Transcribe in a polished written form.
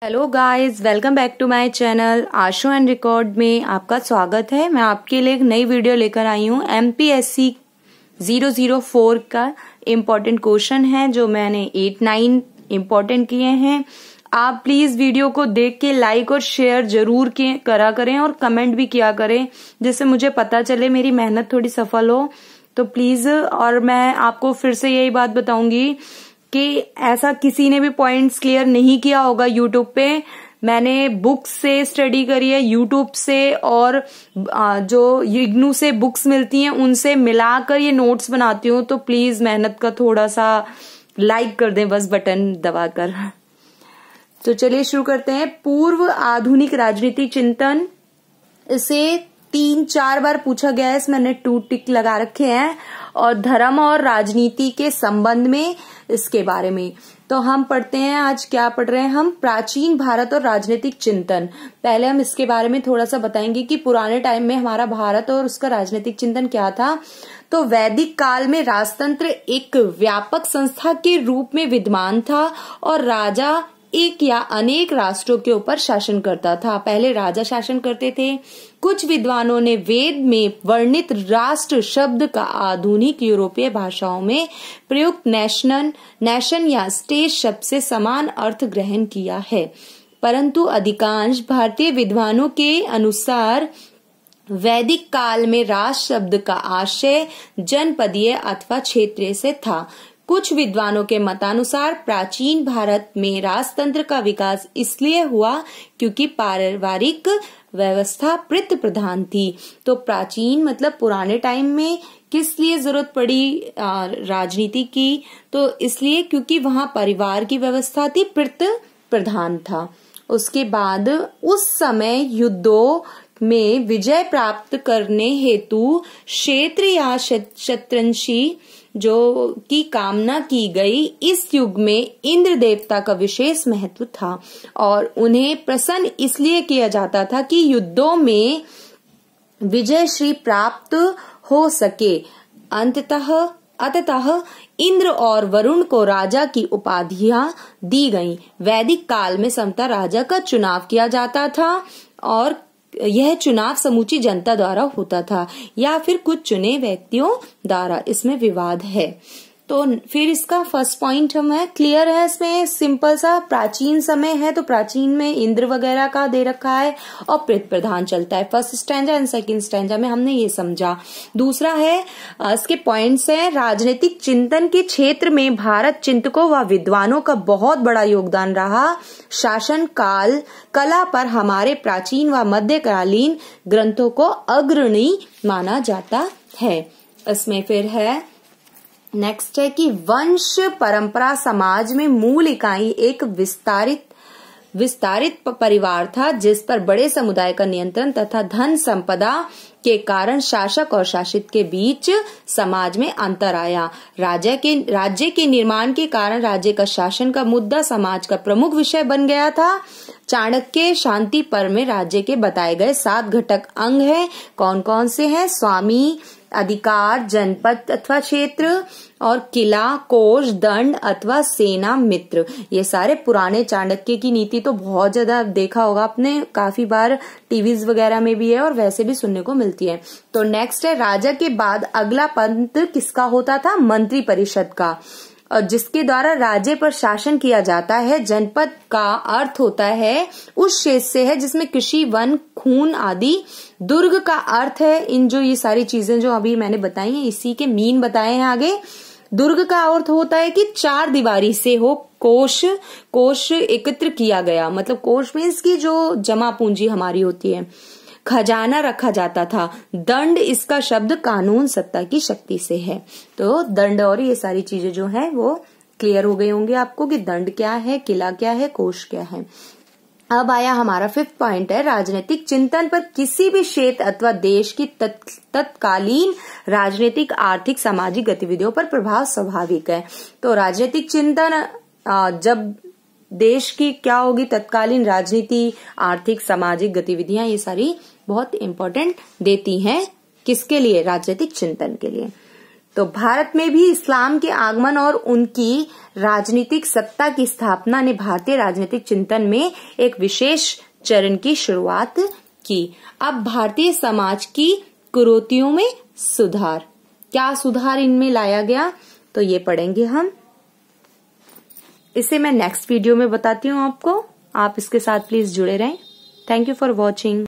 Hello guys, welcome back to my channel Ashu and record में आपका स्वागत है। मैं आपके लिए एक नई वीडियो लेकर आई हूँ। MPSC 004 का इम्पोर्टेंट क्वेश्चन है जो मैंने 8-9 इम्पोर्टेंट किए हैं। आप प्लीज वीडियो को देख के लाइक और शेयर जरूर करा करें और कमेंट भी किया करें, जिससे मुझे पता चले मेरी मेहनत थोड़ी सफल हो। तो प्लीज, और मैं आपको फिर से यही बात बताऊंगी कि ऐसा किसी ने भी पॉइंट्स क्लियर नहीं किया होगा यूट्यूब पे। मैंने बुक्स से स्टडी करी है, यूट्यूब से, और जो इग्नू से बुक्स मिलती हैं उनसे मिलाकर ये नोट्स बनाती हूँ। तो प्लीज मेहनत का थोड़ा सा लाइक कर दें, बस बटन दबाकर। तो चलिए शुरू करते हैं। पूर्व आधुनिक राजनीति चिंतन, इसे 3-4 बार पूछा गया है, इसमें मैंने 2 टिक लगा रखे हैं। और धर्म और राजनीति के संबंध में, इसके बारे में तो हम पढ़ते हैं। आज क्या पढ़ रहे हैं हम? प्राचीन भारत और राजनीतिक चिंतन। पहले हम इसके बारे में थोड़ा सा बताएंगे कि पुराने टाइम में हमारा भारत और उसका राजनीतिक चिंतन क्या था। तो वैदिक काल में राजतंत्र एक व्यापक संस्था के रूप में विद्यमान था और राजा एक या अनेक राष्ट्रों के ऊपर शासन करता था। पहले राजा शासन करते थे। कुछ विद्वानों ने वेद में वर्णित राष्ट्र शब्द का आधुनिक यूरोपीय भाषाओं में प्रयुक्त नेशन या स्टेट शब्द से समान अर्थ ग्रहण किया है, परंतु अधिकांश भारतीय विद्वानों के अनुसार वैदिक काल में राष्ट्र शब्द का आशय जनपदीय अथवा क्षेत्रीय से था। कुछ विद्वानों के मतानुसार प्राचीन भारत में राजतंत्र का विकास इसलिए हुआ क्योंकि पारिवारिक व्यवस्था पितृ प्रधान थी। तो प्राचीन मतलब पुराने टाइम में किस लिए जरूरत पड़ी राजनीति की? तो इसलिए क्योंकि वहां परिवार की व्यवस्था थी, पितृ प्रधान था। उसके बाद उस समय युद्धों में विजय प्राप्त करने हेतु क्षेत्र या शतरंशी जो की कामना की गई। इस युग में इंद्र देवता का विशेष महत्व था और उन्हें प्रसन्न इसलिए किया जाता था कि युद्धों में विजय श्री प्राप्त हो सके। अतः इंद्र और वरुण को राजा की उपाधियां दी गईं। वैदिक काल में समता राजा का चुनाव किया जाता था और यह चुनाव समूची जनता द्वारा होता था या फिर कुछ चुने व्यक्तियों द्वारा। इसमें विवाद है। तो फिर इसका फर्स्ट पॉइंट हमें क्लियर है। इसमें सिंपल सा प्राचीन समय है, तो प्राचीन में इंद्र वगैरह का दे रखा है और पितृ प्रधान चलता है। First stanza and second stanza में हमने ये समझा। दूसरा है, इसके पॉइंट्स है, राजनीतिक चिंतन के क्षेत्र में भारत चिंतकों व विद्वानों का बहुत बड़ा योगदान रहा। शासन काल कला पर हमारे प्राचीन व मध्यकालीन ग्रंथों को अग्रणी माना जाता है। इसमें फिर है नेक्स्ट है कि वंश परंपरा समाज में मूल इकाई एक विस्तारित परिवार था, जिस पर बड़े समुदाय का नियंत्रण तथा धन संपदा के कारण शासक और शासित के बीच समाज में अंतर आया। राज्य के निर्माण के कारण राज्य का शासन का मुद्दा समाज का प्रमुख विषय बन गया था। चाणक्य शांति पर्व में राज्य के बताए गए 7 घटक अंग हैं। कौन कौन से हैं? स्वामी, अधिकार, जनपद अथवा क्षेत्र, और किला, कोष, दंड अथवा सेना, मित्र। ये सारे पुराने चाणक्य की नीति तो बहुत ज्यादा देखा होगा आपने, काफी बार टीवीज वगैरह में भी है और वैसे भी सुनने को मिलती है। तो नेक्स्ट है, राजा के बाद अगला पद किसका होता था? मंत्री परिषद का, और जिसके द्वारा राज्य पर शासन किया जाता है। जनपद का अर्थ होता है उस क्षेत्र से है जिसमें कृषि, वन, खून आदि। दुर्ग का अर्थ है इन जो ये सारी चीजें जो अभी मैंने बताई हैं, इसी के मीन बताए हैं आगे। दुर्ग का अर्थ होता है कि 4 दीवारी से हो। कोष एकत्र किया गया, मतलब कोष मीन्स की जो जमा पूंजी हमारी होती है। खजाना रखा जाता था। दंड, इसका शब्द कानून सत्ता की शक्ति से है। तो दंड और ये सारी चीजें जो है वो क्लियर हो गई होंगे आपको कि दंड क्या है, किला क्या है, कोष क्या है। अब आया हमारा 5th पॉइंट है, राजनीतिक चिंतन पर किसी भी क्षेत्र अथवा देश की तत्कालीन राजनीतिक, आर्थिक, सामाजिक गतिविधियों पर प्रभाव स्वाभाविक है। तो राजनीतिक चिंतन जब देश की क्या होगी, तत्कालीन राजनीति, आर्थिक, सामाजिक गतिविधियां, ये सारी बहुत इंपॉर्टेंट देती हैं। किसके लिए? राजनीतिक चिंतन के लिए। तो भारत में भी इस्लाम के आगमन और उनकी राजनीतिक सत्ता की स्थापना ने भारतीय राजनीतिक चिंतन में एक विशेष चरण की शुरुआत की। अब भारतीय समाज की कुरीतियों में सुधार, क्या सुधार इनमें लाया गया, तो ये पढ़ेंगे हम। इसे मैं नेक्स्ट वीडियो में बताती हूँ आपको। आप इसके साथ प्लीज जुड़े रहें। Thank you for watching.